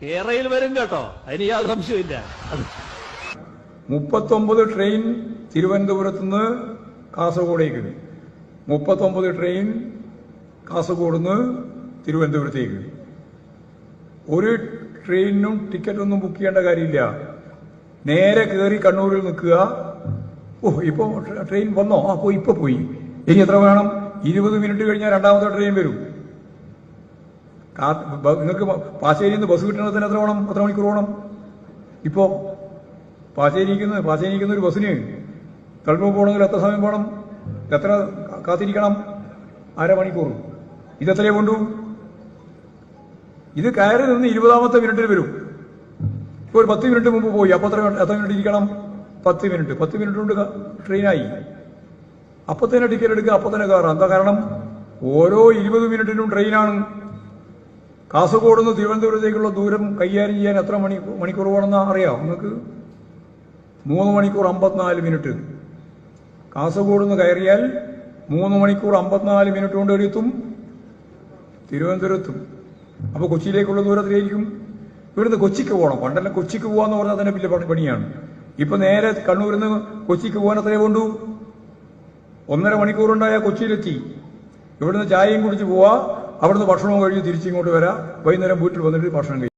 കേരളയിൽ വരും കേട്ടോ, അതിന് യാതൊരു സംശയമില്ല. 39 ട്രെയിൻ തിരുവനന്തപുരത്ത് നിന്ന് കാസർഗോഡേക്ക്, 39 ട്രെയിൻ കാസർഗോഡ് നിന്ന് തിരുവനന്തപുരത്തേക്ക്. ഒരു ട്രെയിനിനും ടിക്കറ്റ് ഒന്നും ബുക്ക് ചെയ്യേണ്ട കാര്യമില്ല. നേരെ കയറി കണ്ണൂരിൽ നിൽക്കുക. ഇപ്പൊ ട്രെയിൻ വന്നോ? ഇപ്പൊ പോയി. ഇനി എത്ര വേണം? 20 മിനിറ്റ് കഴിഞ്ഞാൽ രണ്ടാമത്തെ ട്രെയിൻ വരും. നിങ്ങൾക്ക് പാശ്ശേരിയിൽ നിന്ന് ബസ് കിട്ടണത്തിന് എത്ര മണിക്കൂർ വേണം? ഇപ്പോ പാശ്ശേരിക്കുന്ന ഒരു ബസ്സിന് തളിപ്പ പോകണമെങ്കിൽ എത്ര സമയം വേണം? എത്ര കാത്തിരിക്കണം? അരമണിക്കൂർ. ഇതെത്രയേ കൊണ്ടു? ഇത് കയറി നിന്ന് 20ാമത്തെ മിനിറ്റിൽ വരും. ഇപ്പോൾ ഒരു 10 മിനിറ്റ് മുമ്പ് പോയി. അപ്പൊ എത്ര മിനിറ്റ് ഇരിക്കണം? 10 മിനിറ്റ്. 10 മിനിറ്റ് കൊണ്ട് ട്രെയിനായി. അപ്പൊ തന്നെ ടിക്കറ്റ് എടുക്കുക, അപ്പൊ തന്നെ കയറാം. എന്താ കാരണം? ഓരോ 20 മിനിറ്റിനും ട്രെയിനാണ്. കാസർഗോഡ് നിന്ന് തിരുവനന്തപുരത്തേക്കുള്ള ദൂരം കൈകാര്യം ചെയ്യാൻ എത്ര മണിക്കൂർ വേണമെന്ന് അറിയാം നിങ്ങൾക്ക്? 3 മണിക്കൂർ 54 മിനിറ്റ്. കാസർഗോഡ് നിന്ന് കയറിയാൽ 3 മണിക്കൂർ 54 മിനിറ്റ് കൊണ്ട് എത്തും തിരുവനന്തപുരത്തും. അപ്പൊ കൊച്ചിയിലേക്കുള്ള ദൂരത്തിലായിരിക്കും. ഇവിടുന്ന് കൊച്ചിക്ക് പോകണം. പണ്ടെല്ലാം കൊച്ചിക്ക് പോകാന്ന് പറഞ്ഞാൽ തന്നെ വലിയ പണിയാണ്. ഇപ്പൊ നേരെ കണ്ണൂരിൽ നിന്ന് കൊച്ചിക്ക് പോകാൻ എത്രയേ കൊണ്ടു? 1.5 മണിക്കൂറുണ്ടായാൽ കൊച്ചിയിലെത്തി. ഇവിടുന്ന് ചായയും കുടിച്ച് പോവാ, അവിടുന്ന് ഭക്ഷണവും കഴിഞ്ഞ് തിരിച്ചിങ്ങോട്ട് വരാം. വൈകുന്നേരം വീട്ടിൽ വന്നിട്ട് ഭക്ഷണം കഴിക്കും.